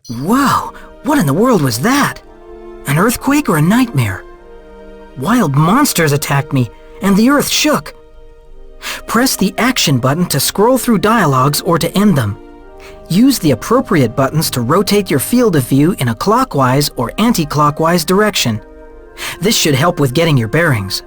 Whoa! What in the world was that? An earthquake or a nightmare? Wild monsters attacked me, and the earth shook. Press the action button to scroll through dialogues or to end them. Use the appropriate buttons to rotate your field of view in a clockwise or anti-clockwise direction. This should help with getting your bearings.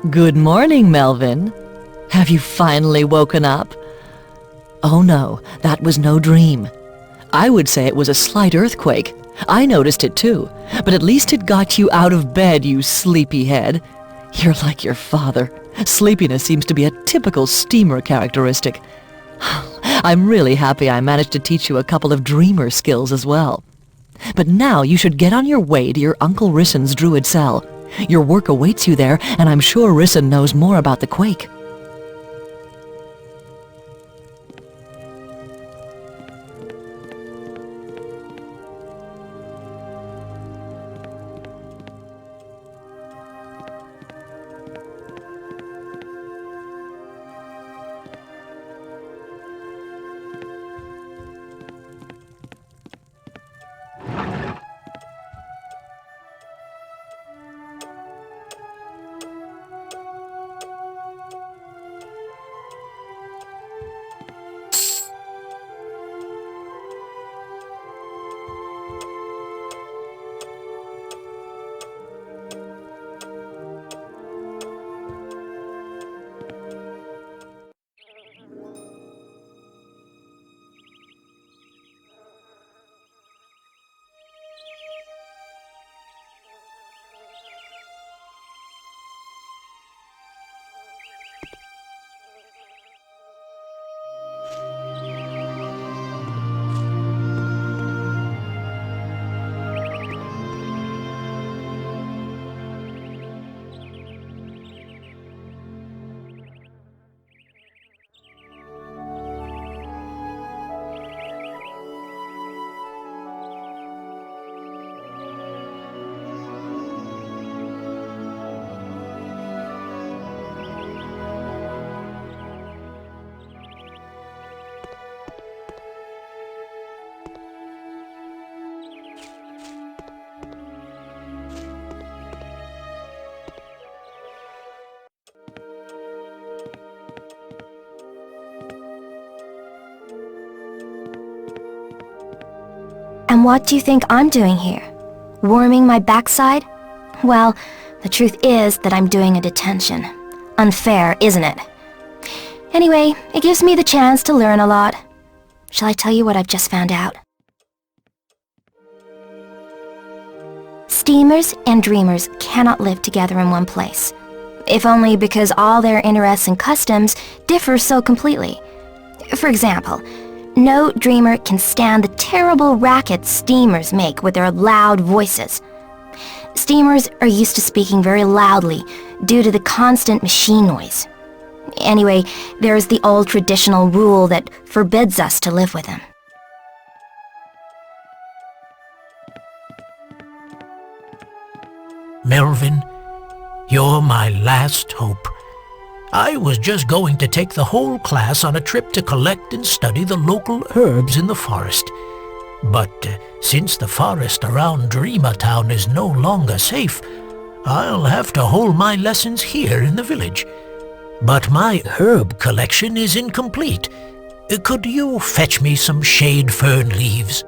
Good morning, Melvin. Have you finally woken up? Oh no, that was no dream. I would say it was a slight earthquake. I noticed it too, but at least it got you out of bed, you sleepyhead. You're like your father. Sleepiness seems to be a typical steamer characteristic. I'm really happy I managed to teach you a couple of dreamer skills as well. But now you should get on your way to your Uncle Rissen's druid cell. Your work awaits you there, and I'm sure Rissen knows more about the quake. And what do you think I'm doing here? Warming my backside? Well, the truth is that I'm doing a detention. Unfair, isn't it? Anyway, it gives me the chance to learn a lot. Shall I tell you what I've just found out? Steamers and dreamers cannot live together in one place. If only because all their interests and customs differ so completely. For example, no dreamer can stand the terrible racket steamers make with their loud voices. Steamers are used to speaking very loudly due to the constant machine noise. Anyway, there is the old traditional rule that forbids us to live with them. Melvin, you're my last hope. I was just going to take the whole class on a trip to collect and study the local herbs in the forest. But since the forest around Dreamertown is no longer safe, I'll have to hold my lessons here in the village. But my herb collection is incomplete. Could you fetch me some shade fern leaves?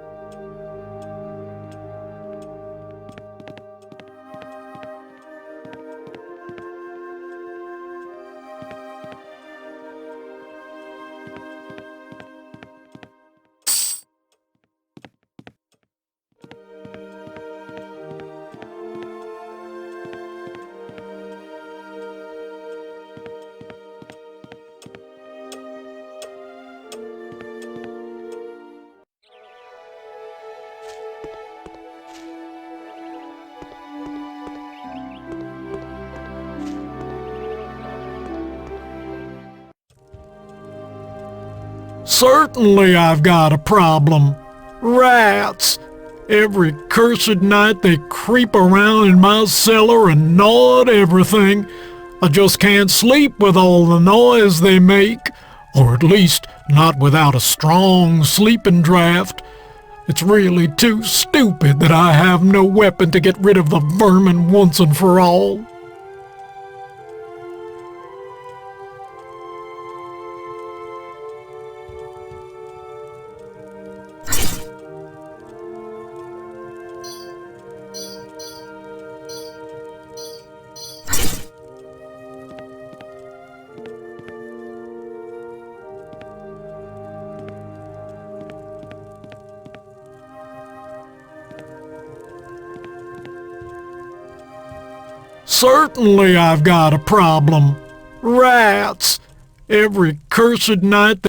Certainly I've got a problem. Rats. Every cursed night they creep around in my cellar and gnaw at everything. I just can't sleep with all the noise they make, or at least not without a strong sleeping draught. It's really too stupid that I have no weapon to get rid of the vermin once and for all. Certainly I've got a problem. Rats. Every cursed night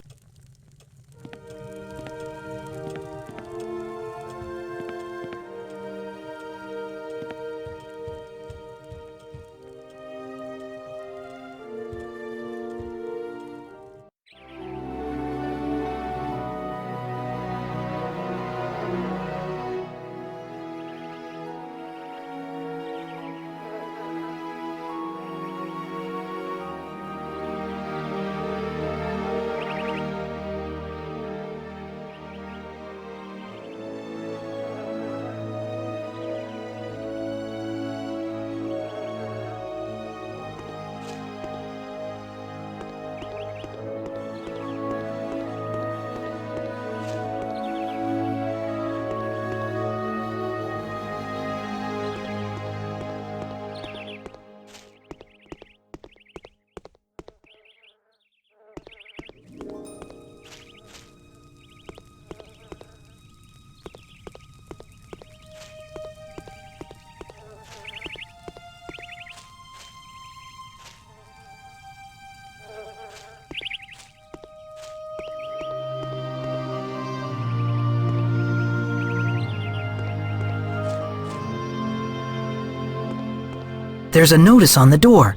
There's a notice on the door.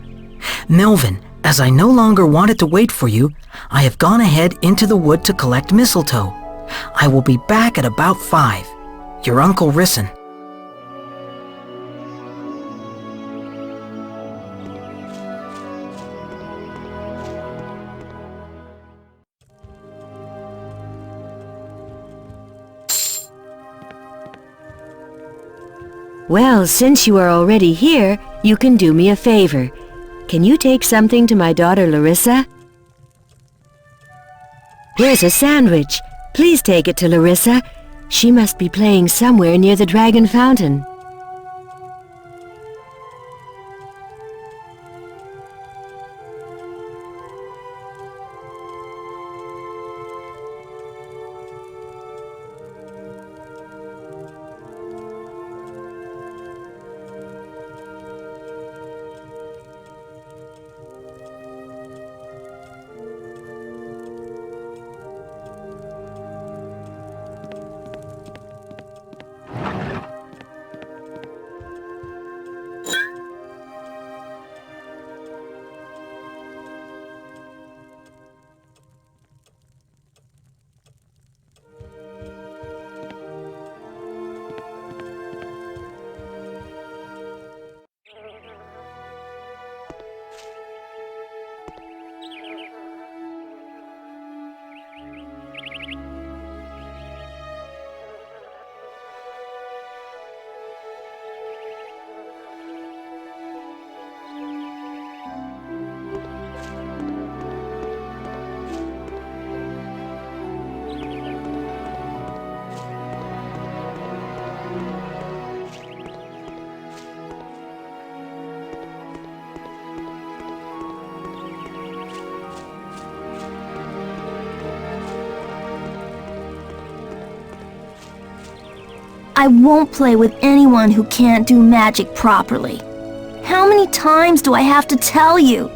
Melvin, as I no longer wanted to wait for you, I have gone ahead into the wood to collect mistletoe. I will be back at about 5. Your Uncle Risson. Well, since you are already here, you can do me a favor. Can you take something to my daughter Larissa? Here's a sandwich. Please take it to Larissa. She must be playing somewhere near the Dragon Fountain. I won't play with anyone who can't do magic properly. How many times do I have to tell you?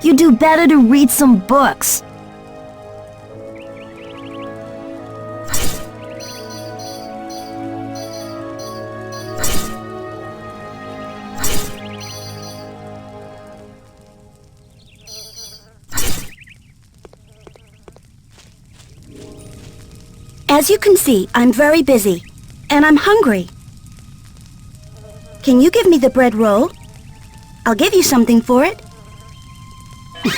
You do better to read some books. As you can see, I'm very busy, and I'm hungry. Can you give me the bread roll? I'll give you something for it.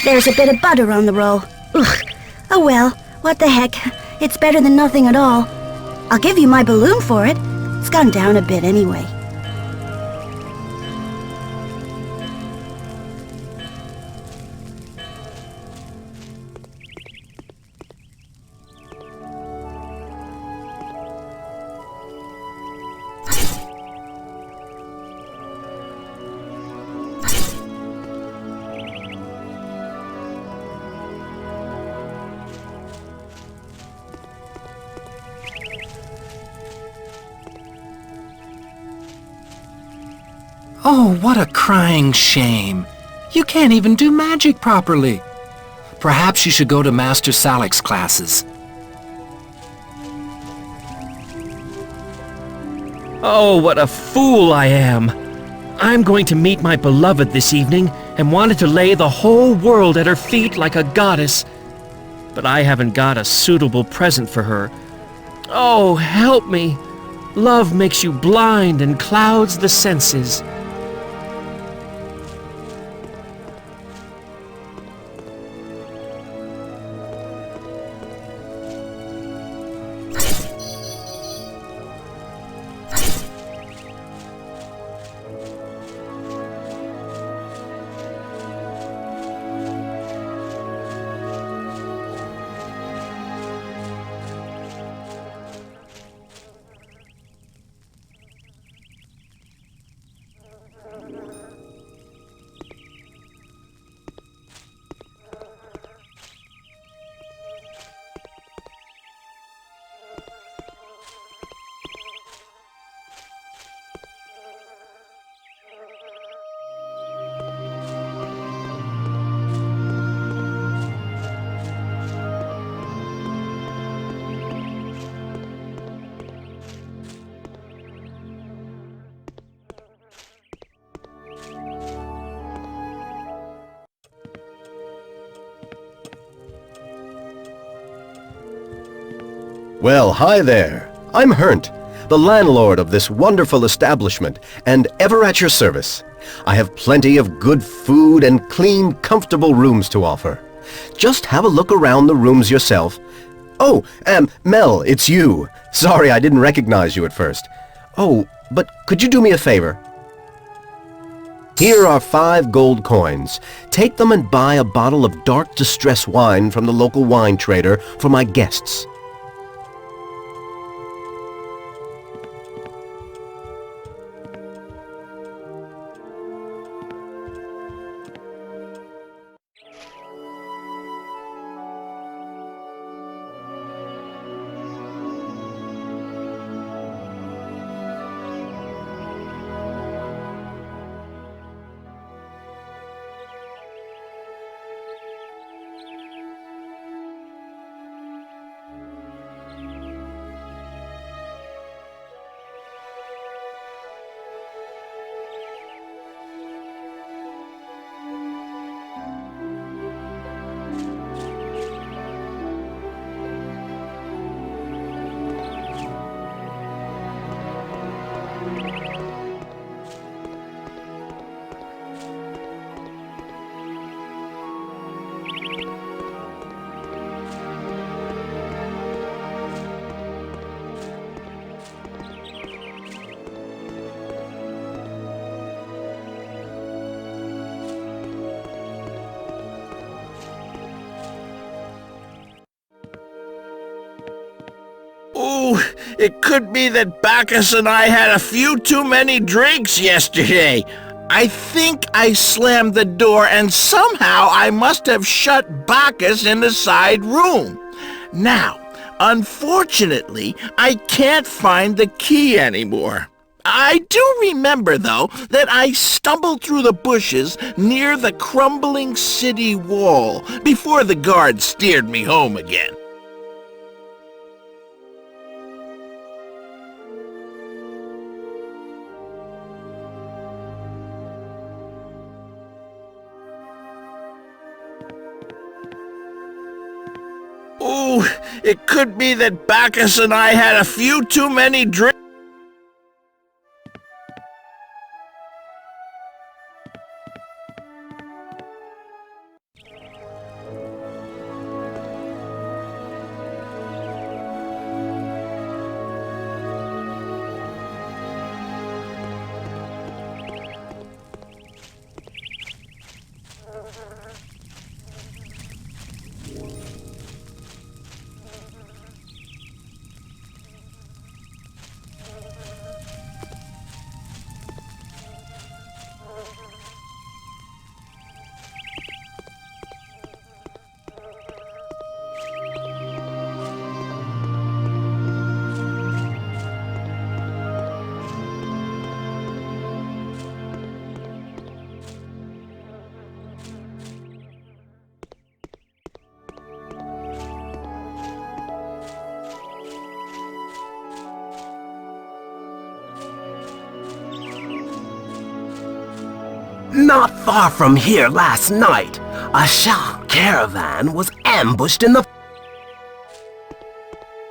There's a bit of butter on the roll. Ugh. Oh well, what the heck. It's better than nothing at all. I'll give you my balloon for it. It's gone down a bit anyway. Oh, what a crying shame. You can't even do magic properly. Perhaps you should go to Master Salik's classes. Oh, what a fool I am! I'm going to meet my beloved this evening and wanted to lay the whole world at her feet like a goddess. But I haven't got a suitable present for her. Oh, help me! Love makes you blind and clouds the senses. Well, hi there. I'm Hernt, the landlord of this wonderful establishment, and ever at your service. I have plenty of good food and clean, comfortable rooms to offer. Just have a look around the rooms yourself. Oh, Mel, it's you. Sorry I didn't recognize you at first. Oh, but could you do me a favor? Here are 5 gold coins. Take them and buy a bottle of dark distress wine from the local wine trader for my guests. Ooh, it could be that Bacchus and I had a few too many drinks yesterday. I think I slammed the door and somehow I must have shut Bacchus in the side room. Now, unfortunately, I can't find the key anymore. I do remember, though, that I stumbled through the bushes near the crumbling city wall before the guard steered me home again. Ooh, It could be that Bacchus and I had a few too many drinks. Not far from here last night, a Shach caravan was ambushed in the...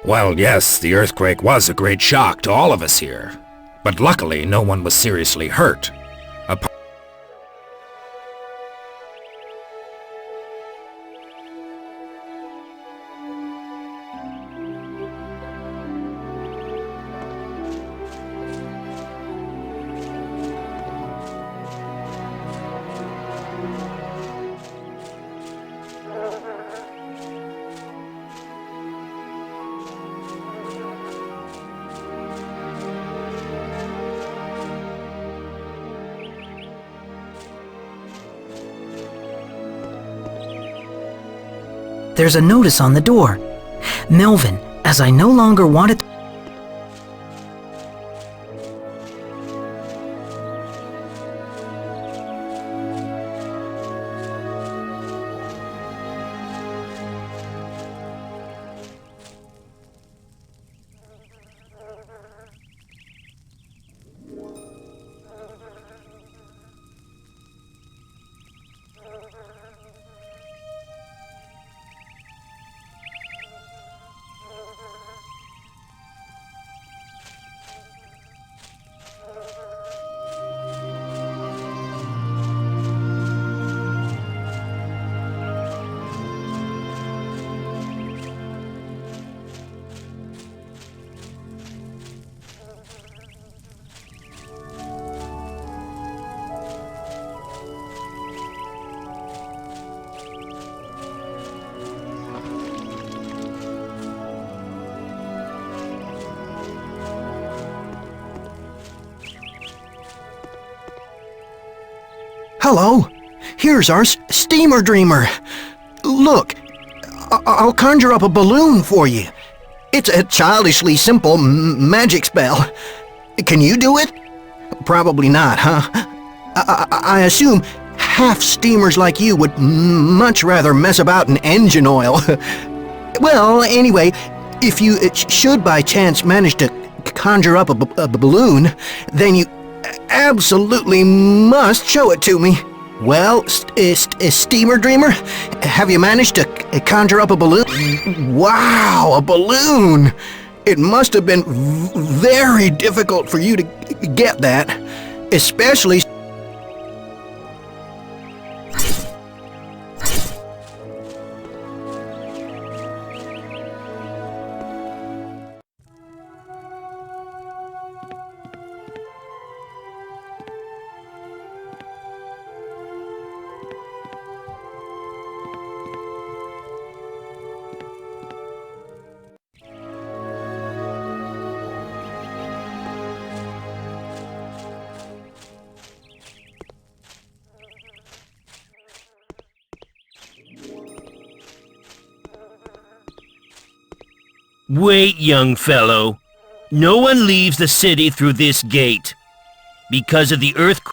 Well, yes, the earthquake was a great shock to all of us here. But luckily, no one was seriously hurt. There's a notice on the door. Melvin, as I no longer wanted... Hello, here's our steamer dreamer. Look, I'll conjure up a balloon for you. It's a childishly simple magic spell. Can you do it? Probably not, huh? I assume half steamers like you would much rather mess about in engine oil. Well, anyway, if you should by chance manage to conjure up a balloon, then you absolutely must show it to me. Well, Steamer Dreamer, have you managed to conjure up a balloon? Wow, a balloon! It must have been very difficult for you to get that, especially... Wait, young fellow. No one leaves the city through this gate. Because of the earthquake.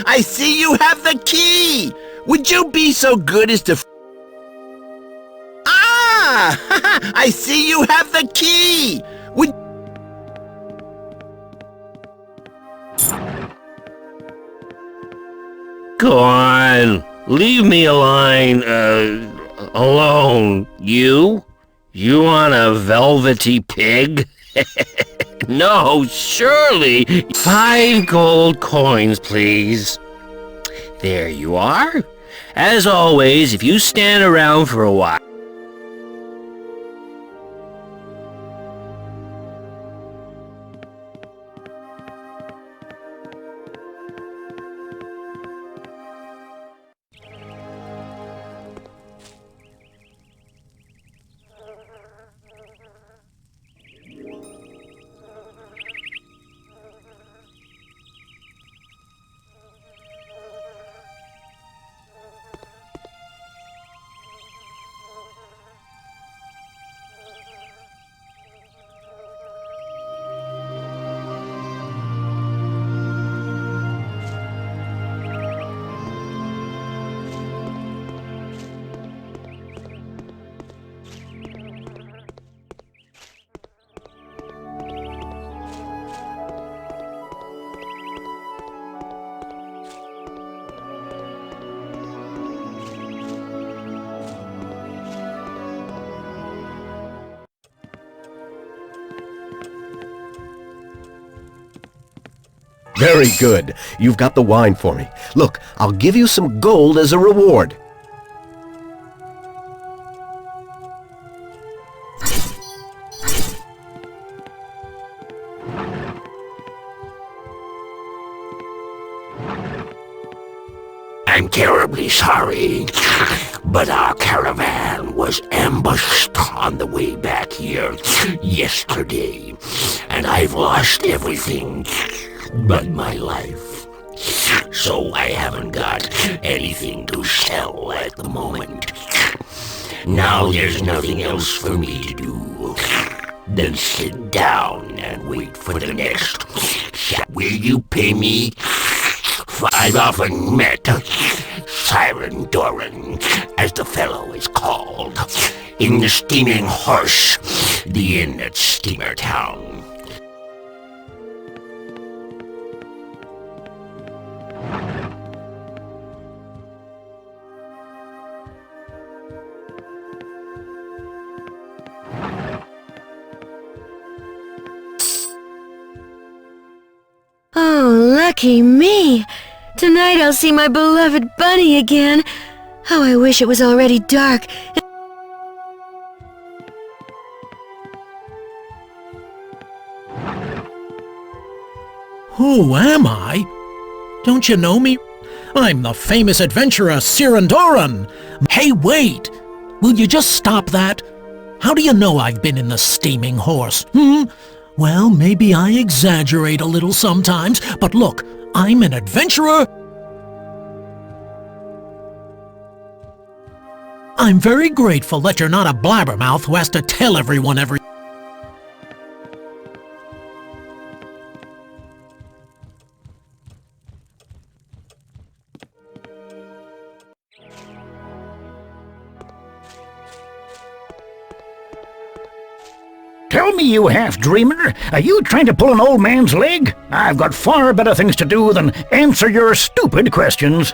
I see you have the key! Would you be so good as to... Ah! I see you have the key! Would... Go on. Leave me alone. You? You want a velvety pig? No, surely. 5 gold coins, please. There you are. As always, if you stand around for a while... Very good. You've got the wine for me. Look, I'll give you some gold as a reward. I'm terribly sorry, but our caravan was ambushed on the way back here yesterday, and I've lost everything but my life. So I haven't got anything to sell at the moment. Now there's nothing else for me to do than sit down and wait for the next. Will you pay me? I've often met Siren Doran, as the fellow is called, in the Steaming Horse, the inn at Steamertown. Oh, lucky me! Tonight I'll see my beloved bunny again. Oh, I wish it was already dark. Who am I? Don't you know me? I'm the famous adventurer Sirandoran. Hey, wait! Will you just stop that? How do you know I've been in the Steaming Horse, Well, maybe I exaggerate a little sometimes, but look, I'm an adventurer. I'm very grateful that you're not a blabbermouth who has to tell everyone every... Tell me, you half-dreamer, are you trying to pull an old man's leg? I've got far better things to do than answer your stupid questions.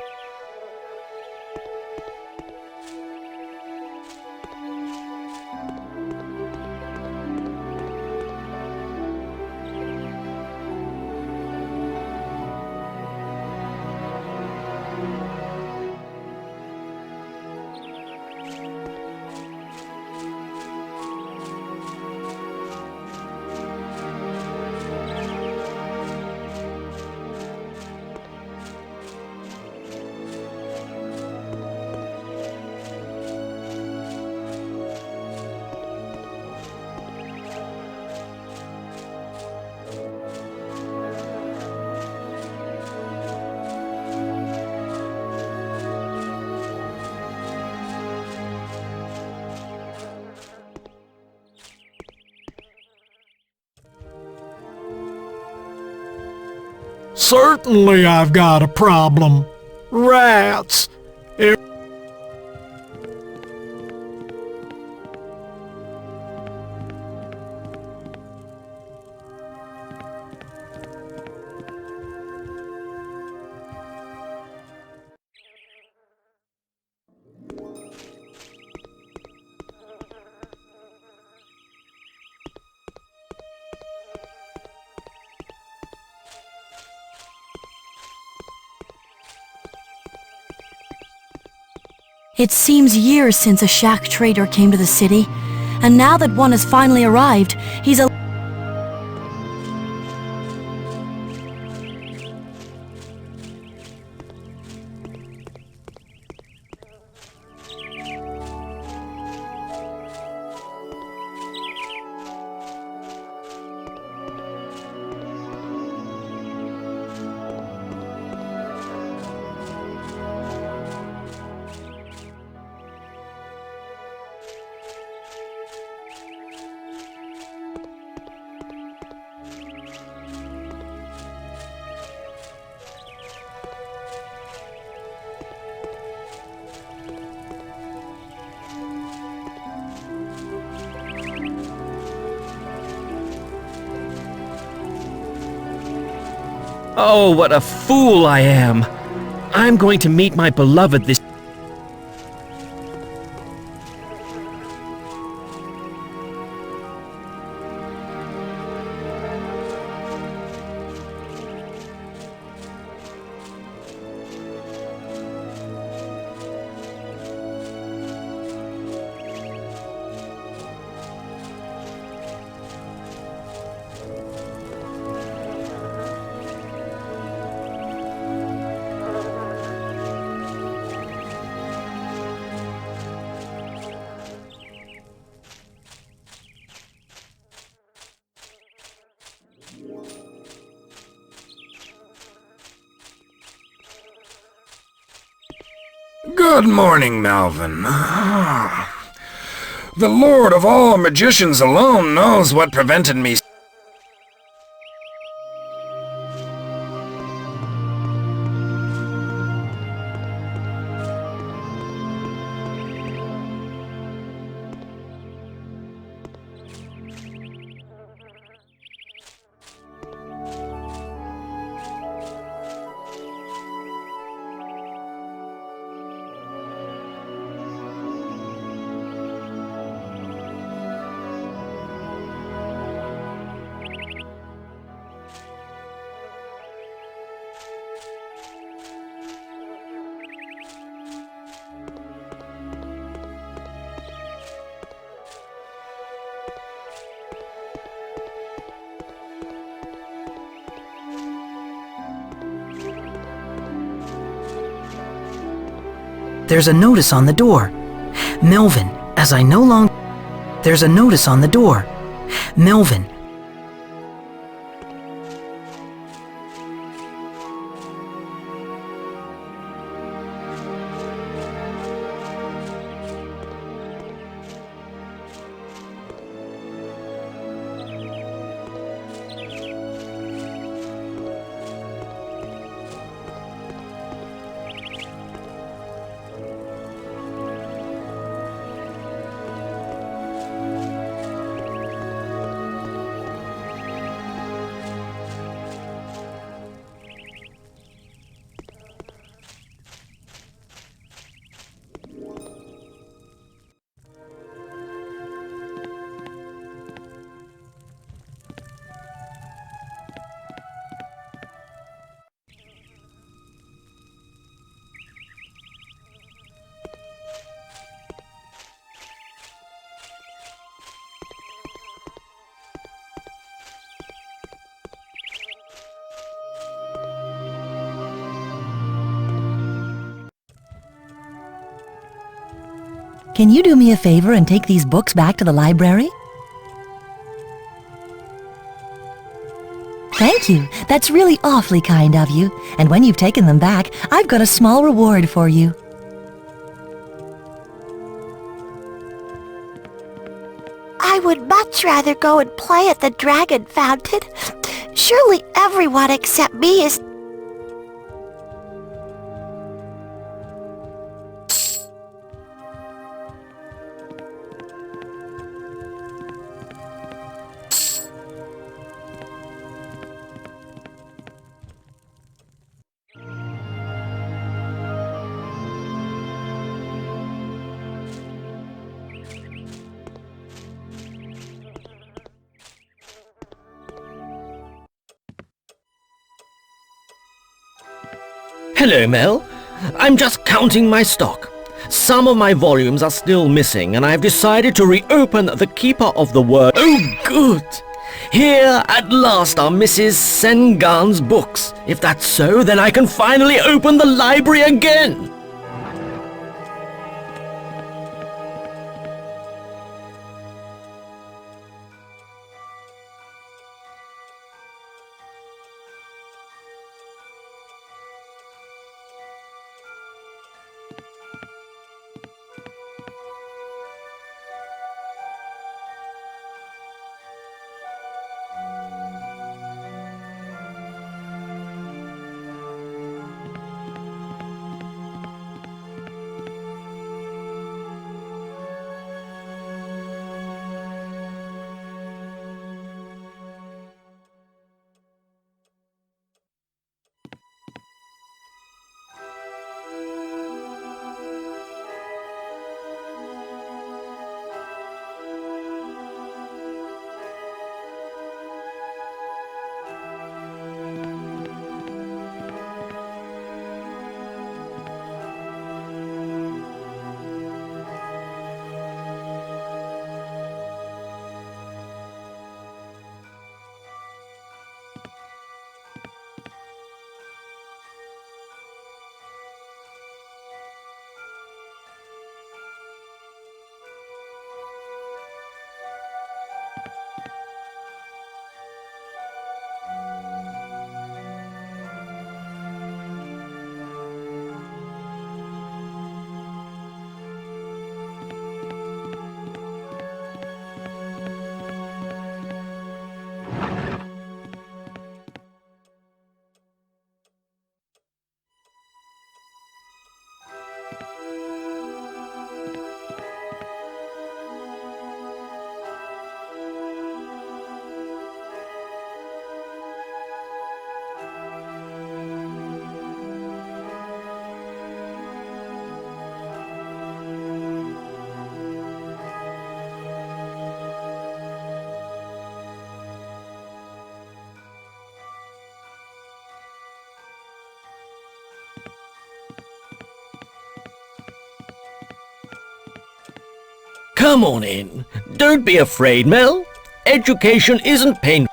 Certainly I've got a problem. Rats. It seems years since a Shach trader came to the city, and now that one has finally arrived, he's a... Oh, what a fool I am! I'm going to meet my beloved this... Good morning, Melvin. The Lord of all magicians alone knows what prevented me. There's a notice on the door. Melvin, as I no longer... There's a notice on the door. Melvin, Can you do me a favor and take these books back to the library? Thank you. That's really awfully kind of you. And when you've taken them back, I've got a small reward for you. I would much rather go and play at the Dragon Fountain. Surely everyone except me is... Hello, Mel. I'm just counting my stock. Some of my volumes are still missing, and I've decided to reopen the Keeper of the Word. Oh, good! Here, at last, are Mrs. Sengan's books. If that's so, then I can finally open the library again! Come on in. Don't be afraid, Mel. Education isn't painful.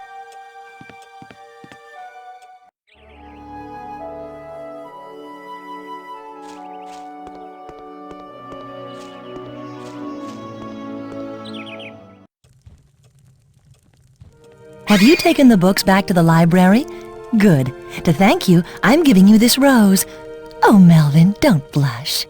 Have you taken the books back to the library? Good. To thank you, I'm giving you this rose. Oh, Melvin, don't blush.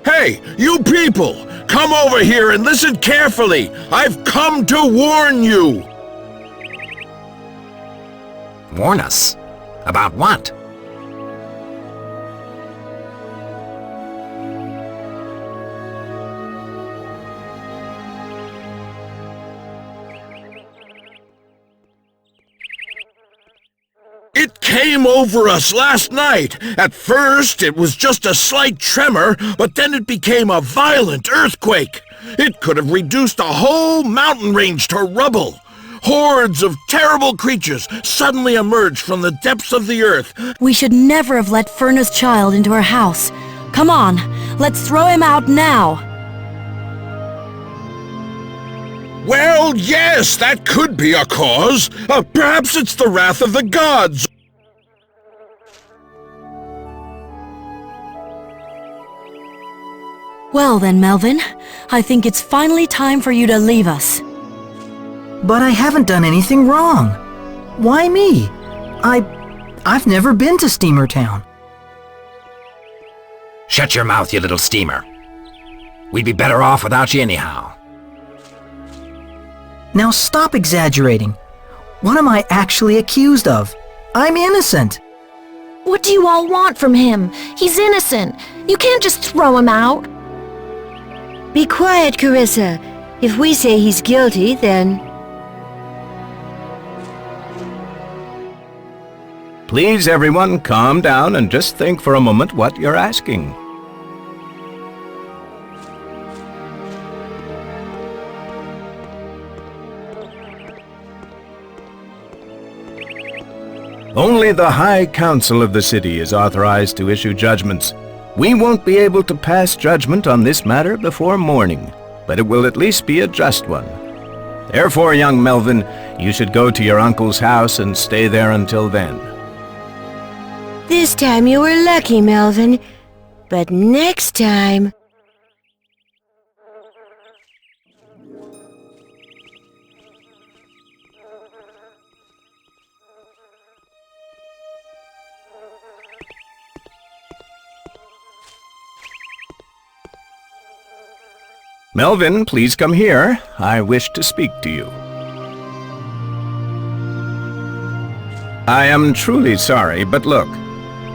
Hey, you people! Come over here and listen carefully! I've come to warn you! Warn us? About what? It came over us last night. At first, it was just a slight tremor, but then it became a violent earthquake. It could have reduced a whole mountain range to rubble. Hordes of terrible creatures suddenly emerged from the depths of the earth. We should never have let Furna's child into our house. Come on, let's throw him out now. Well, yes, that could be a cause. Perhaps it's the wrath of the gods. Well then, Melvin, I think it's finally time for you to leave us. But I haven't done anything wrong. Why me? I've never been to Steamertown. Shut your mouth, you little steamer. We'd be better off without you anyhow. Now stop exaggerating. What am I actually accused of? I'm innocent. What do you all want from him? He's innocent. You can't just throw him out. Be quiet, Carissa. If we say he's guilty, then... Please, everyone, calm down and just think for a moment what you're asking. Only the High Council of the city is authorized to issue judgments. We won't be able to pass judgment on this matter before morning, but it will at least be a just one. Therefore, young Melvin, you should go to your uncle's house and stay there until then. This time you were lucky, Melvin. But next time... Melvin, please come here. I wish to speak to you. I am truly sorry, but look.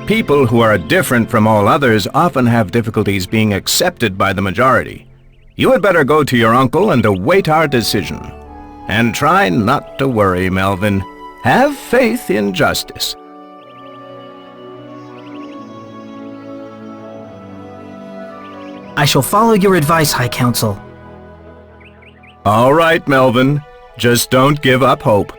People who are different from all others often have difficulties being accepted by the majority. You had better go to your uncle and await our decision. And try not to worry, Melvin. Have faith in justice. I shall follow your advice, High Council. All right, Melvin. Just don't give up hope.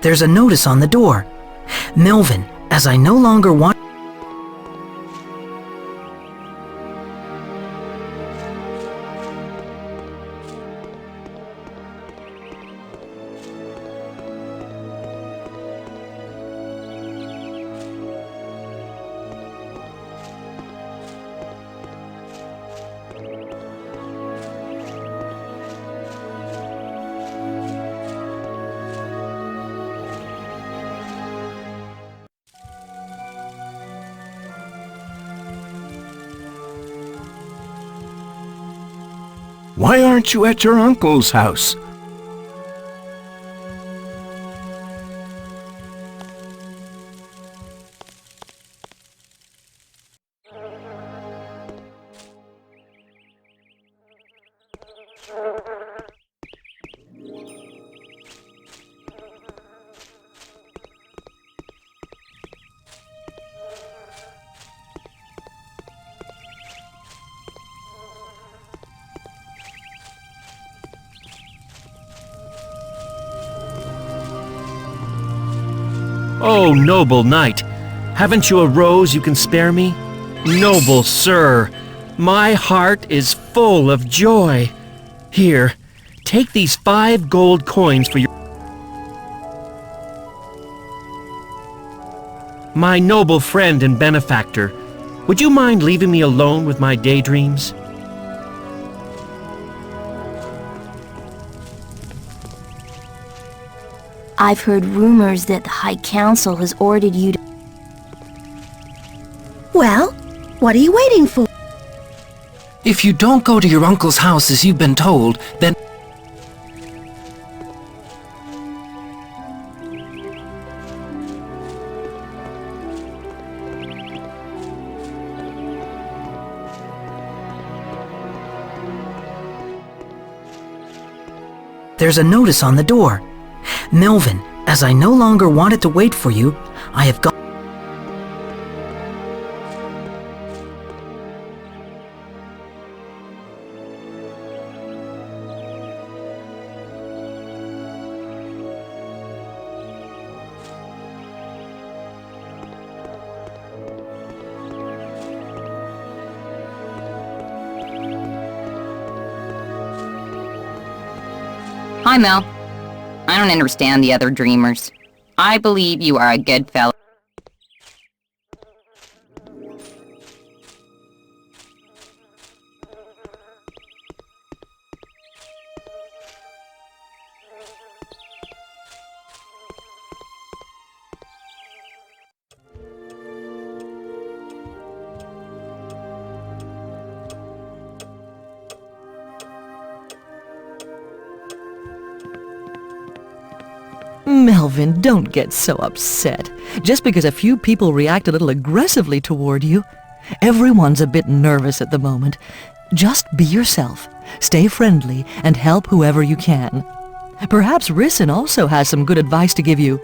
There's a notice on the door. Melvin, as I no longer want... Why aren't you at your uncle's house? Oh, noble knight, haven't you a rose you can spare me? Noble sir, my heart is full of joy. Here, take these 5 gold coins for your... My noble friend and benefactor, would you mind leaving me alone with my daydreams? I've heard rumors that the High Council has ordered you to... Well, what are you waiting for? If you don't go to your uncle's house as you've been told, then... There's a notice on the door. Melvin, as I no longer wanted to wait for you, I have got... Hi, Mel. I don't understand the other dreamers. I believe you are a good fellow. Melvin, don't get so upset. Just because a few people react a little aggressively toward you. Everyone's a bit nervous at the moment. Just be yourself, stay friendly, and help whoever you can. Perhaps Risson also has some good advice to give you.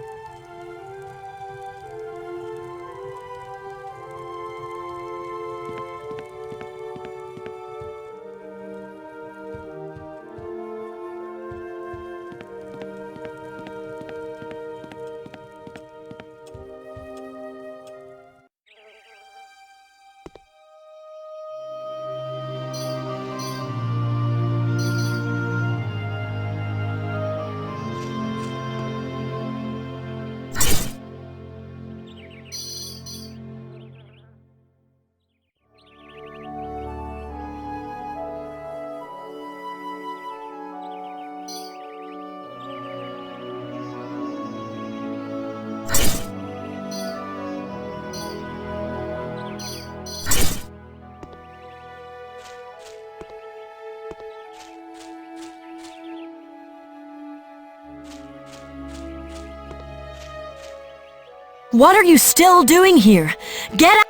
What are you still doing here? Get out!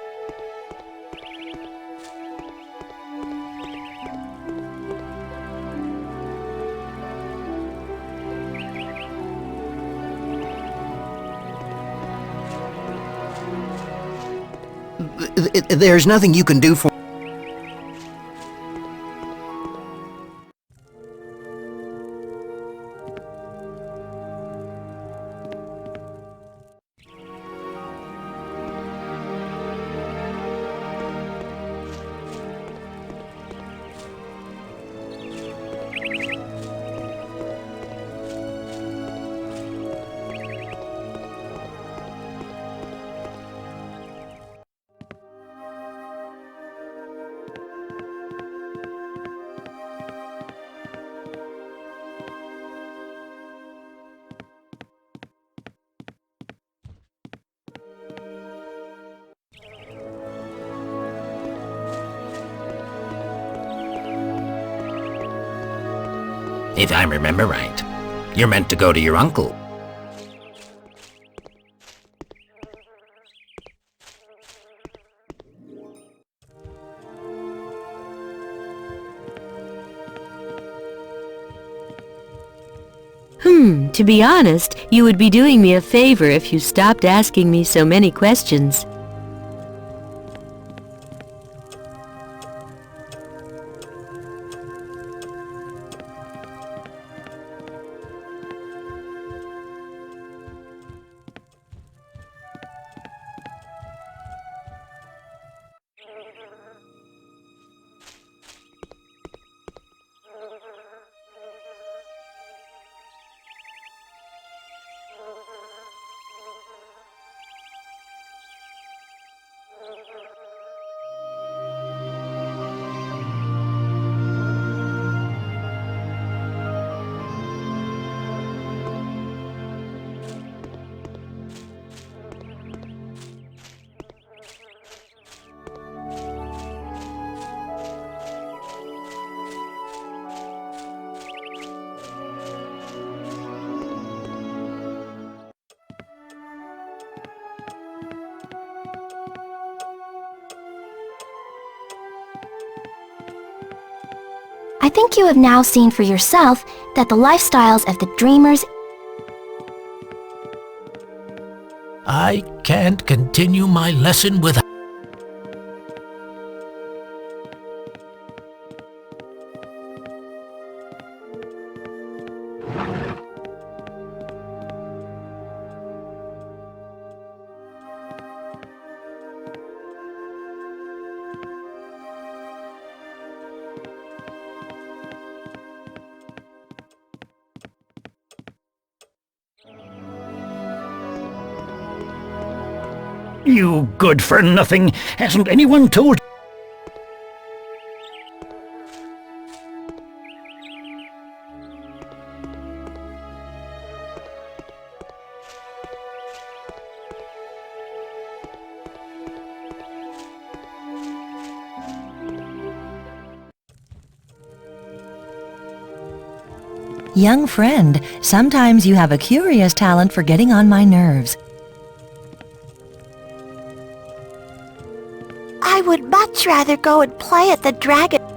There's nothing you can do for... If I remember right, you're meant to go to your uncle. To be honest, you would be doing me a favor if you stopped asking me so many questions. I think you have now seen for yourself that the lifestyles of the dreamers... I can't continue my lesson without... You good-for-nothing. Hasn't anyone told you? Young friend, sometimes you have a curious talent for getting on my nerves. I would much rather go and play at the dragon.